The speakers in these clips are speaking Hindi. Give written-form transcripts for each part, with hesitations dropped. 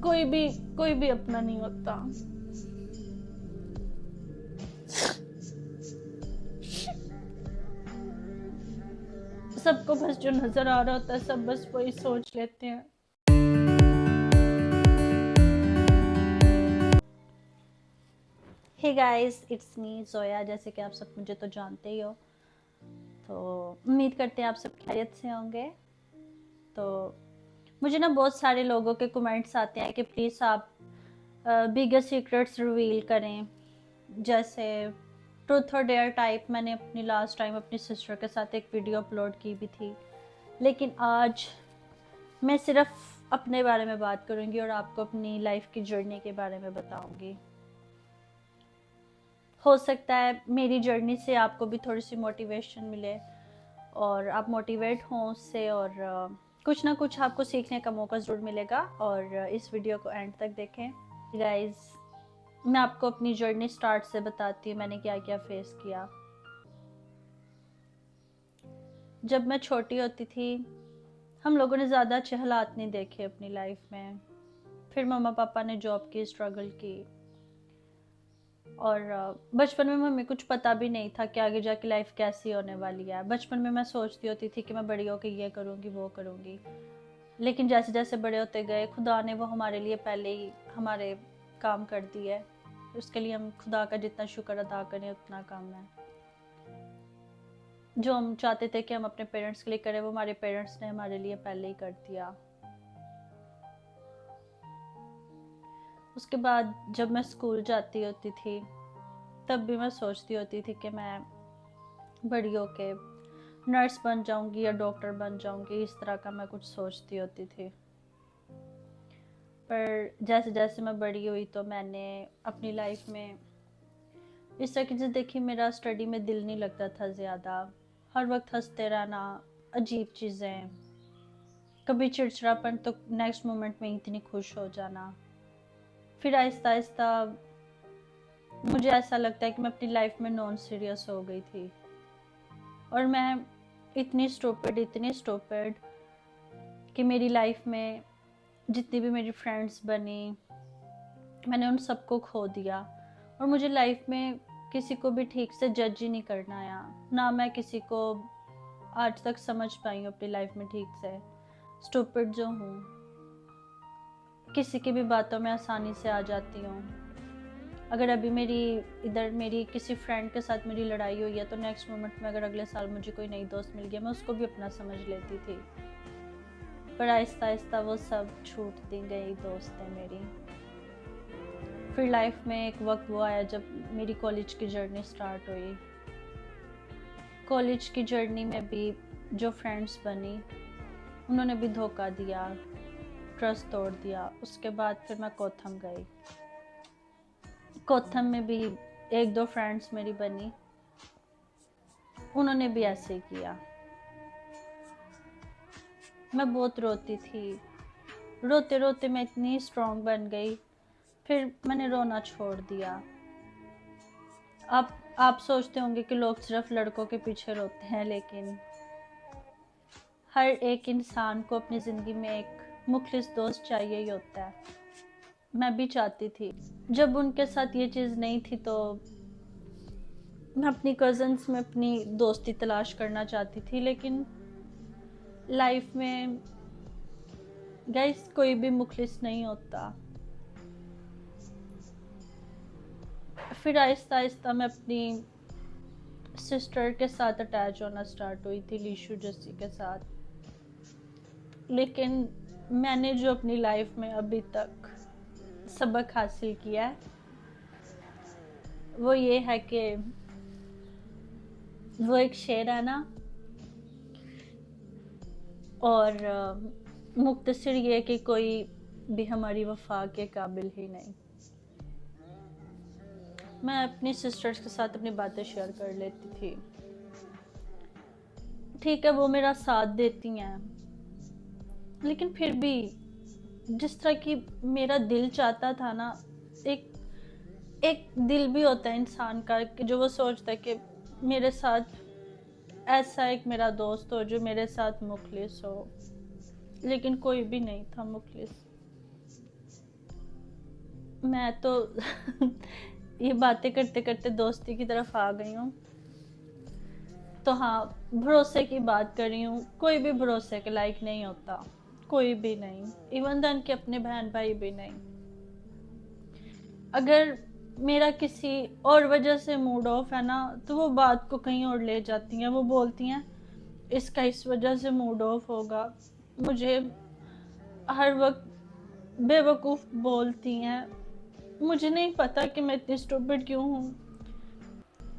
कोई भी अपना नहीं होता। सबको बस जो नजर आ रहा होता है, सब बस वही सोच लेते हैं। Hey guys, it's me Zoya. जैसे कि आप सब मुझे तो जानते ही हो, तो उम्मीद करते हैं आप सब खैरियत से होंगे। तो मुझे ना बहुत सारे लोगों के कमेंट्स आते हैं कि प्लीज़ आप बिगर सीक्रेट्स रिवील करें। जैसे ट्रूथ और डेयर टाइप मैंने अपनी लास्ट टाइम अपनी सिस्टर के साथ एक वीडियो अपलोड की भी थी, लेकिन आज मैं सिर्फ अपने बारे में बात करूंगी और आपको अपनी लाइफ की जर्नी के बारे में बताऊंगी। हो सकता है मेरी जर्नी से आपको भी थोड़ी सी मोटिवेशन मिले और आप मोटिवेट हों उससे, और कुछ ना कुछ आपको सीखने का मौका ज़रूर मिलेगा। और इस वीडियो को एंड तक देखें। गाइस, मैं आपको अपनी जर्नी स्टार्ट से बताती हूँ मैंने क्या क्या फेस किया। जब मैं छोटी होती थी, हम लोगों ने ज़्यादा अच्छे हालात नहीं देखे अपनी लाइफ में। फिर मम्मा पापा ने जॉब की, स्ट्रगल की, और बचपन में हमें कुछ पता भी नहीं था कि आगे जाके लाइफ कैसी होने वाली है। बचपन में मैं सोचती होती थी कि मैं बड़ी होकर ये करूँगी वो करूँगी, लेकिन जैसे जैसे बड़े होते गए खुदा ने वो हमारे लिए पहले ही हमारे काम कर दिए। उसके लिए हम खुदा का जितना शुक्र अदा करें उतना कम है। जो हम चाहते थे कि हम अपने पेरेंट्स के लिए करें, वो हमारे पेरेंट्स ने हमारे लिए पहले ही कर दिया। उसके बाद जब मैं स्कूल जाती होती थी, तब भी मैं सोचती होती थी कि मैं बड़ी होके नर्स बन जाऊंगी या डॉक्टर बन जाऊंगी। इस तरह का मैं कुछ सोचती होती थी। पर जैसे जैसे मैं बड़ी हुई तो मैंने अपनी लाइफ में इस तरह की चीज़ देखी। मेरा स्टडी में दिल नहीं लगता था ज़्यादा, हर वक्त हंसते रहना, अजीब चीज़ें, कभी चिड़चिड़ापन तो नेक्स्ट मोमेंट में इतनी खुश हो जाना। फिर आहिस्ता आहिस्ता मुझे ऐसा लगता है कि मैं अपनी लाइफ में नॉन सीरियस हो गई थी, और मैं इतनी स्टूपिड कि मेरी लाइफ में जितनी भी मेरी फ्रेंड्स बनी, मैंने उन सबको खो दिया। और मुझे लाइफ में किसी को भी ठीक से जज ही नहीं करना आया, ना मैं किसी को आज तक समझ पाई हूँ अपनी लाइफ में ठीक से। स्टूपिड जो हूँ, किसी की भी बातों में आसानी से आ जाती हूँ। अगर अभी मेरी किसी फ्रेंड के साथ मेरी लड़ाई हुई है, तो नेक्स्ट मोमेंट में अगर अगले साल मुझे कोई नई दोस्त मिल गया, मैं उसको भी अपना समझ लेती थी। पर आहिस्ता आहिस्ता वो सब छूटती गई दोस्तें मेरी। फिर लाइफ में एक वक्त वो आया जब मेरी कॉलेज की जर्नी स्टार्ट हुई। कॉलेज की जर्नी में भी जो फ्रेंड्स बनी, उन्होंने भी धोखा दिया, ट्रस्ट तोड़ दिया। उसके बाद फिर मैं कोथम गई। कोथम में भी एक दो फ्रेंड्स मेरी बनी, उन्होंने भी ऐसे ही किया। मैं बहुत रोती थी, रोते रोते मैं इतनी स्ट्रॉन्ग बन गई, फिर मैंने रोना छोड़ दिया। आप सोचते होंगे कि लोग सिर्फ लड़कों के पीछे रोते हैं, लेकिन हर एक इंसान को अपनी ज़िंदगी में एक मुखलिस दोस्त चाहिए ही होता है। मैं भी चाहती थी। जब उनके साथ ये चीज़ नहीं थी, तो मैं अपनी कज़न्स में अपनी दोस्ती तलाश करना चाहती थी। लेकिन लाइफ में गाइस कोई भी मुखलिस नहीं होता। फिर आहिस्ता आहिस्ता मैं अपनी सिस्टर के साथ अटैच होना स्टार्ट हुई थी, लीशु जस्सी के साथ। लेकिन मैंने जो अपनी लाइफ में अभी तक सबक हासिल किया है, वो ये है कि वो एक शेर है ना, और मुख्तसर ये कि कोई भी हमारी वफा के काबिल ही नहीं। मैं अपनी सिस्टर्स के साथ अपनी बातें शेयर कर लेती थी। ठीक है, वो मेरा साथ देती हैं, लेकिन फिर भी जिस तरह की मेरा दिल चाहता था ना, एक एक दिल भी होता है इंसान का कि जो वो सोचता है कि मेरे साथ ऐसा एक मेरा दोस्त हो जो मेरे साथ मुखलिस हो। लेकिन कोई भी नहीं था मुखलिस। मैं तो ये बातें करते करते दोस्ती की तरफ आ गई हूँ। तो हाँ, भरोसे की बात कर रही हूँ, कोई भी भरोसे के लायक नहीं होता, कोई भी नहीं, इवन देन के अपने बहन भाई भी नहीं। अगर मेरा किसी और वजह से मूड ऑफ है ना, तो वो बात को कहीं और ले जाती हैं। वो बोलती हैं इसका इस वजह से मूड ऑफ होगा। मुझे हर वक्त बेवकूफ़ बोलती हैं। मुझे नहीं पता कि मैं इतनी स्टूपिड क्यों हूँ।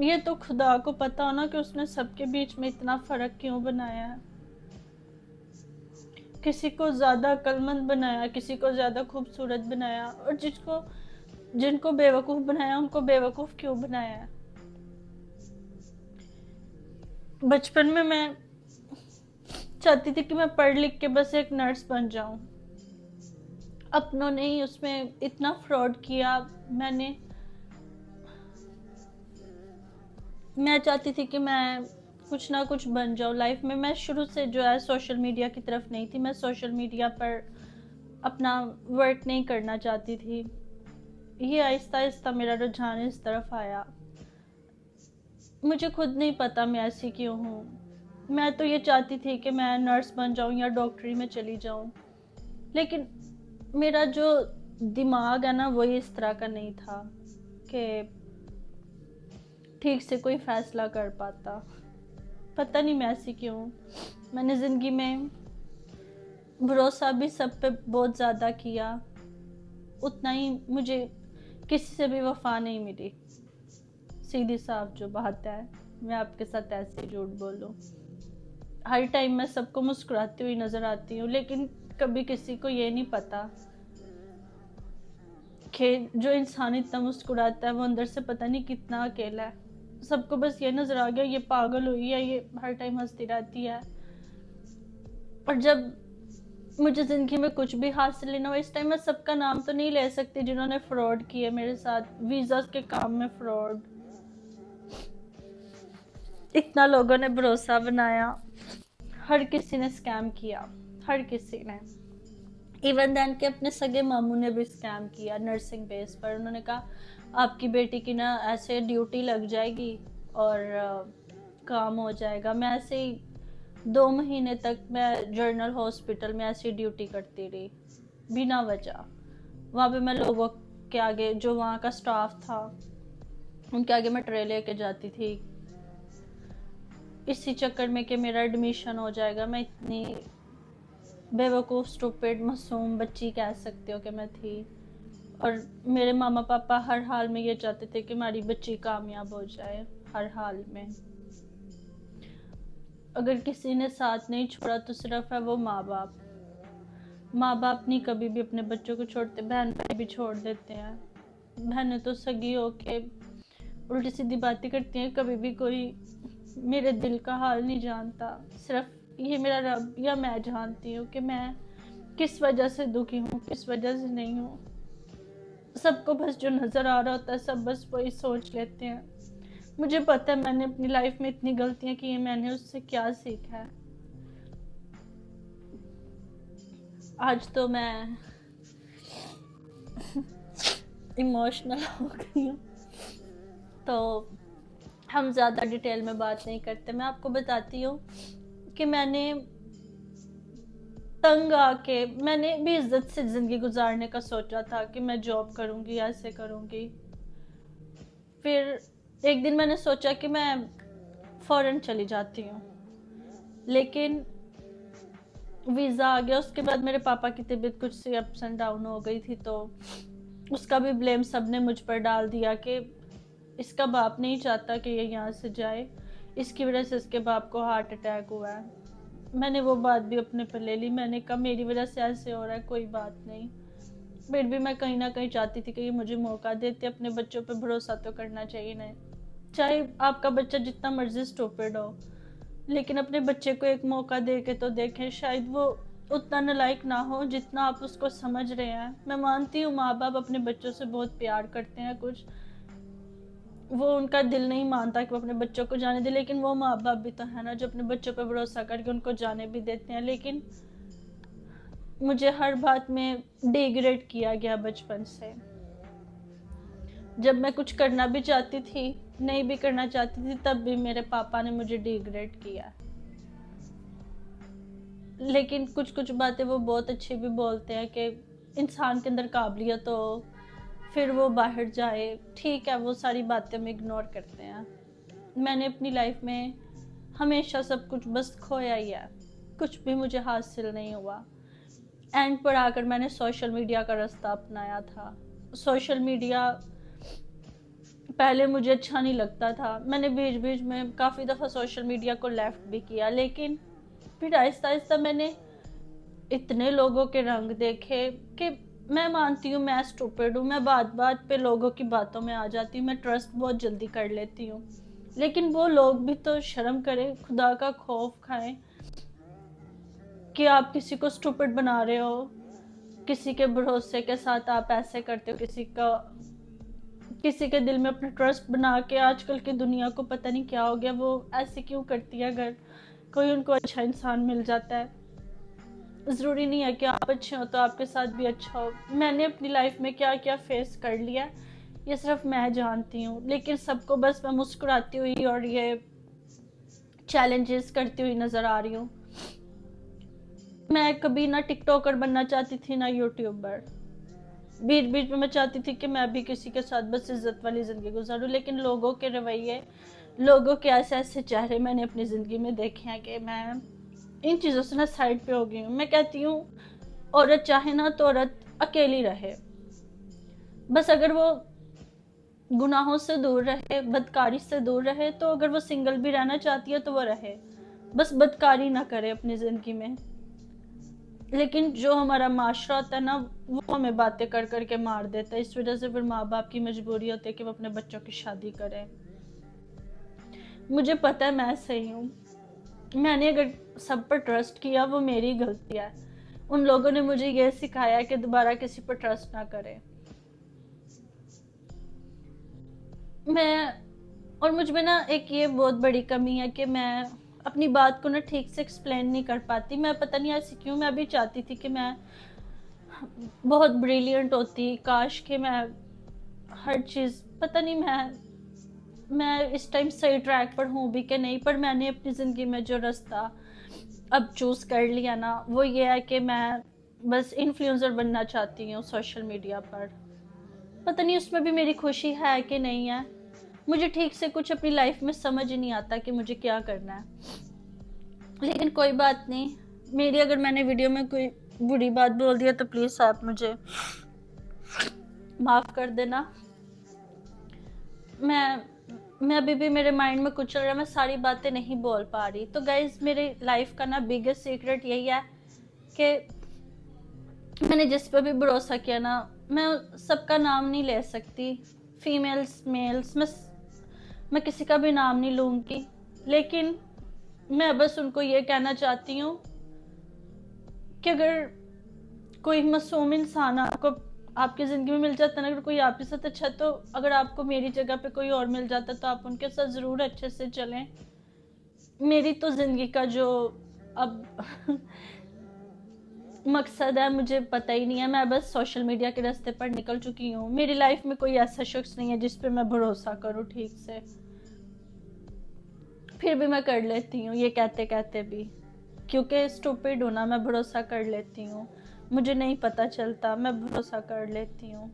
ये तो खुदा को पता हो ना कि उसने सबके बीच में इतना फ़र्क क्यों बनाया है। किसी को ज़्यादा अक्लमंद बनाया, किसी को ज़्यादा खूबसूरत बनाया, और जिनको बेवकूफ़ बनाया उनको बेवकूफ़ क्यों बनाया है। बचपन में मैं चाहती थी कि मैं पढ़ लिख के बस एक नर्स बन जाऊं। अपनों ने ही उसमें इतना फ्रॉड किया। मैं चाहती थी कि मैं कुछ ना कुछ बन जाऊं लाइफ में। मैं शुरू से जो है सोशल मीडिया की तरफ नहीं थी। मैं सोशल मीडिया पर अपना वर्क नहीं करना चाहती थी। ये आहिस्ता आहिस्ता मेरा रुझान इस तरफ आया। मुझे खुद नहीं पता मैं ऐसी क्यों हूँ। मैं तो ये चाहती थी कि मैं नर्स बन जाऊं या डॉक्टरी में चली जाऊं, लेकिन मेरा जो दिमाग है ना, वो इस तरह का नहीं था कि ठीक से कोई फैसला कर पाता। पता नहीं मैं ऐसी क्यों हूँ। मैंने ज़िंदगी में भरोसा भी सब पे बहुत ज़्यादा किया, उतना ही मुझे किसी से भी वफा नहीं मिली। सीधी साफ जो बात है, मैं आपके साथ ऐसे झूठ बोलूं। हर टाइम मैं सबको मुस्कुराती हुई नज़र आती हूँ, लेकिन कभी किसी को ये नहीं पता कि जो इंसान इतना मुस्कुराता है वो अंदर से पता नहीं कितना अकेला है। सबको बस ये नज़र आ गया ये पागल हुई है, ये हर टाइम हंसती रहती है। और जब मुझे ज़िंदगी में कुछ भी हासिल नहीं हुआ, इस टाइम मैं सबका नाम तो नहीं ले सकती जिन्होंने फ्रॉड किए मेरे साथ। वीज़ा के काम में फ्रॉड, इतना लोगों ने भरोसा बनाया, हर किसी ने स्कैम किया, हर किसी ने। इवन दैन के अपने सगे मामू ने भी स्कैम किया नर्सिंग बेस पर। उन्होंने कहा आपकी बेटी की ना ऐसे ड्यूटी लग जाएगी और काम हो जाएगा। मैं ऐसे ही 2 महीने तक मैं जनरल हॉस्पिटल में ऐसी ड्यूटी करती रही बिना वजह। वहाँ पे मैं लोगों के आगे, जो वहाँ का स्टाफ था उनके आगे मैं ट्रे लेके जाती थी, इसी चक्कर में कि मेरा एडमिशन हो जाएगा। मैं इतनी बेवकूफ़ स्टूपिड मासूम बच्ची कह सकते हो कि मैं थी। और मेरे मामा पापा हर हाल में ये चाहते थे कि हमारी बच्ची कामयाब हो जाए, हर हाल में। अगर किसी ने साथ नहीं छोड़ा तो सिर्फ है वो माँ बाप। माँ बाप नहीं कभी भी अपने बच्चों को छोड़ते, बहन भाई भी छोड़ देते हैं। बहनें तो सगी हो के उल्टी सीधी बातें करती हैं, कभी भी कोई मेरे दिल का हाल नहीं जानता। सिर्फ ये मेरा रब या मैं जानती हूँ कि मैं किस वजह से दुखी हूँ, किस वजह से नहीं हूँ। सबको बस जो नज़र आ रहा होता है सब बस वही सोच लेते हैं। मुझे पता है मैंने अपनी लाइफ में इतनी गलतियाँ की हैं, मैंने उससे क्या सीखा है। आज तो मैं इमोशनल हो गई हूँ, तो हम ज़्यादा डिटेल में बात नहीं करते। मैं आपको बताती हूँ कि मैंने तंग आके मैंने भी इज्जत से ज़िंदगी गुजारने का सोचा था कि मैं जॉब करूँगी, ऐसे करूँगी। फिर एक दिन मैंने सोचा कि मैं फ़ौरन चली जाती हूँ, लेकिन वीज़ा आ गया। उसके बाद मेरे पापा की तबीयत कुछ सी अप्स एंड डाउन हो गई थी, तो उसका भी ब्लेम सब ने मुझ पर डाल दिया कि इसका बाप नहीं चाहता कि ये यहाँ से जाए, इसकी वजह से इसके बाप को हार्ट अटैक हुआ है। मैंने वो बात भी अपने पर ले ली। मैंने कहा मेरी वजह से ऐसे हो रहा है, कोई बात नहीं। फिर भी मैं कहीं ना कहीं चाहती थी कि ये मुझे मौका देते। अपने बच्चों पर भरोसा तो करना चाहिए ना, चाहे आपका बच्चा जितना मर्जी स्टूपिड हो, लेकिन अपने बच्चे को एक मौका दे के तो देखें। शायद वो उतना नालायक ना हो जितना आप उसको समझ रहे हैं। मैं मानती हूँ माँ बाप अपने बच्चों से बहुत प्यार करते हैं, कुछ वो उनका दिल नहीं मानता कि वो अपने बच्चों को जाने दे, लेकिन वो माँ बाप भी तो है ना जो अपने बच्चों पर भरोसा करके उनको जाने भी देते हैं। लेकिन मुझे हर बात में डिग्रेड किया गया बचपन से। जब मैं कुछ करना भी चाहती थी, नहीं भी करना चाहती थी, तब भी मेरे पापा ने मुझे डिग्रेड किया। लेकिन कुछ कुछ बातें वो बहुत अच्छी भी बोलते हैं कि इंसान के अंदर काबिलियत हो, फिर वो बाहर जाए। ठीक है, वो सारी बातें हम इग्नोर करते हैं। मैंने अपनी लाइफ में हमेशा सब कुछ बस खोया ही है, कुछ भी मुझे हासिल नहीं हुआ। एंड पर आकर मैंने सोशल मीडिया का रास्ता अपनाया था। सोशल मीडिया पहले मुझे अच्छा नहीं लगता था, मैंने बीच बीच में काफ़ी दफ़ा सोशल मीडिया को लेफ़्ट भी किया, लेकिन फिर आहिस्ता आहिस्ता मैंने इतने लोगों के रंग देखे कि मैं मानती हूँ मैं स्टूपिड हूँ, मैं बात बात पे लोगों की बातों में आ जाती हूँ, मैं ट्रस्ट बहुत जल्दी कर लेती हूँ। लेकिन वो लोग भी तो शर्म करें, खुदा का खौफ खाएं कि आप किसी को स्टूपिड बना रहे हो, किसी के भरोसे के साथ आप ऐसे करते हो, किसी के दिल में अपना ट्रस्ट बना के। आजकल की दुनिया को पता नहीं क्या हो गया, वो ऐसे क्यों करती है। अगर कोई उनको अच्छा इंसान मिल जाता है, ज़रूरी नहीं है कि आप अच्छे हो तो आपके साथ भी अच्छा हो। मैंने अपनी लाइफ में क्या क्या फेस कर लिया ये सिर्फ मैं जानती हूँ, लेकिन सबको बस मैं मुस्कुराती हुई और ये चैलेंजेस करती हुई नज़र आ रही हूँ। मैं कभी ना टिकटॉकर बनना चाहती थी ना यूट्यूबर। बीच बीच में मैं चाहती थी कि मैं भी किसी के साथ बस इज्जत वाली ज़िंदगी गुजारूँ, लेकिन लोगों के रवैये, लोगों के ऐसे ऐसे चेहरे मैंने अपनी ज़िंदगी में देखे हैं कि मैं इन चीज़ों से ना साइड पे हो गई हूँ। मैं कहती हूँ औरत चाहे ना तो औरत अकेली रहे, बस अगर वो गुनाहों से दूर रहे, बदकारी से दूर रहे, तो अगर वो सिंगल भी रहना चाहती है तो वो रहे, बस बदकारी ना करे अपनी ज़िंदगी में। लेकिन जो हमारा माशरा होता है ना, वो हमें बातें कर कर के मार देता है। इस वजह से फिर माँ बाप की मजबूरी होती है कि वो अपने बच्चों की शादी करें। मुझे पता है मैं सही हूँ, मैंने अगर सब पर ट्रस्ट किया वो मेरी गलती है। उन लोगों ने मुझे ये सिखाया कि दोबारा किसी पर ट्रस्ट ना करें। और मुझ में ना एक ये बहुत बड़ी कमी है कि मैं अपनी बात को ना ठीक से एक्सप्लेन नहीं कर पाती। मैं पता नहीं ऐसी क्यों, मैं अभी चाहती थी कि मैं बहुत ब्रिलियंट होती, काश कि मैं हर चीज़, पता नहीं मैं इस टाइम सही ट्रैक पर हूँ भी कि नहीं। पर मैंने अपनी ज़िंदगी में जो रास्ता अब चूज़ कर लिया ना, वो ये है कि मैं बस इन्फ्लुएंसर बनना चाहती हूँ सोशल मीडिया पर। पता नहीं उसमें भी मेरी खुशी है कि नहीं है, मुझे ठीक से कुछ अपनी लाइफ में समझ ही नहीं आता कि मुझे क्या करना है। लेकिन कोई बात नहीं, मेरी अगर मैंने वीडियो में कोई बुरी बात बोल दिया तो प्लीज़ आप मुझे माफ़ कर देना। मैं अभी भी मेरे माइंड में कुछ चल रहा है, मैं सारी बातें नहीं बोल पा रही। तो गाइज, मेरे लाइफ का ना बिगेस्ट सीक्रेट यही है कि मैंने जिस पर भी भरोसा किया ना, मैं सबका नाम नहीं ले सकती, फीमेल्स मेल्स, मैं किसी का भी नाम नहीं लूँगी। लेकिन मैं बस उनको ये कहना चाहती हूँ कि अगर कोई मासूम इंसान आपको आपकी ज़िंदगी में मिल जाता है ना, अगर कोई आपके साथ अच्छा, तो अगर आपको मेरी जगह पे कोई और मिल जाता तो आप उनके साथ ज़रूर अच्छे से चलें। मेरी तो ज़िंदगी का जो अब मकसद है मुझे पता ही नहीं है। मैं बस सोशल मीडिया के रास्ते पर निकल चुकी हूँ। मेरी लाइफ में कोई ऐसा शख्स नहीं है जिस पे मैं भरोसा करूँ ठीक से। फिर भी मैं कर लेती हूँ ये कहते कहते भी, क्योंकि स्टूपिड हूँ ना, मैं भरोसा कर लेती हूँ। मुझे नहीं पता चलता, मैं भरोसा कर लेती हूँ।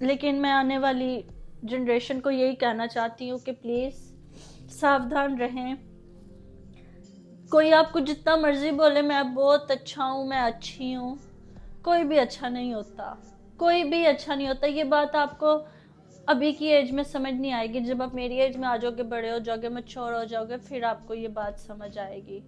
लेकिन मैं आने वाली जनरेशन को यही कहना चाहती हूँ कि प्लीज़ सावधान रहें। कोई आपको जितना मर्जी बोले मैं बहुत अच्छा हूँ, मैं अच्छी हूँ, कोई भी अच्छा नहीं होता, कोई भी अच्छा नहीं होता। ये बात आपको अभी की एज में समझ नहीं आएगी, जब आप मेरी एज में आ जाओगे, बड़े हो जाओगे, मैच्योर हो जाओगे, फिर आपको ये बात समझ आएगी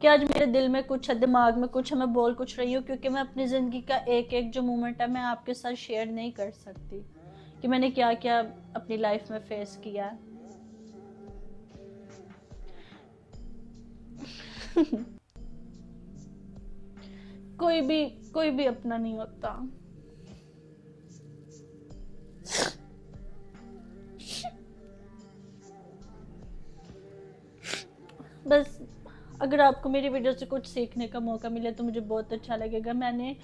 कि आज मेरे दिल में कुछ है, दिमाग में कुछ है, मैं बोल कुछ रही हूँ, क्योंकि मैं अपनी ज़िंदगी का एक एक जो मोमेंट है मैं आपके साथ शेयर नहीं कर सकती कि मैंने क्या क्या अपनी लाइफ में फेस किया है। कोई भी अपना नहीं होता। बस अगर आपको मेरी वीडियो से कुछ सीखने का मौका मिले तो मुझे बहुत अच्छा लगेगा। मैंने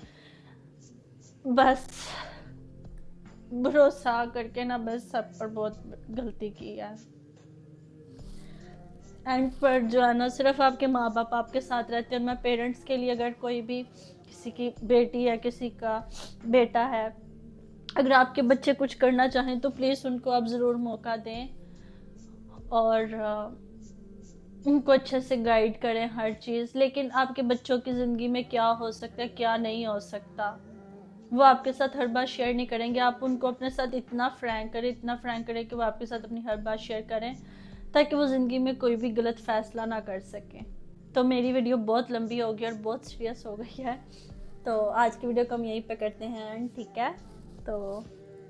बस भरोसा करके ना बस सब पर बहुत गलती की है। एंड पर जो है ना सिर्फ आपके माँ बाप आपके साथ रहते हैं। और मैं पेरेंट्स के लिए, अगर कोई भी किसी की बेटी या किसी का बेटा है, अगर आपके बच्चे कुछ करना चाहें तो प्लीज़ उनको आप ज़रूर मौका दें और उनको अच्छे से गाइड करें हर चीज़। लेकिन आपके बच्चों की ज़िंदगी में क्या हो सकता है क्या नहीं हो सकता वो आपके साथ हर बात शेयर नहीं करेंगे। आप उनको अपने साथ इतना फ्रैंक करें, इतना फ्रैंक करें कि वो आपके साथ अपनी हर बात शेयर करें, ताकि वो ज़िंदगी में कोई भी गलत फैसला ना कर सकें। तो मेरी वीडियो बहुत लंबी हो गई और बहुत सीरियस हो गई है, तो आज की वीडियो को हम यहीं पे करते हैं, ठीक है। तो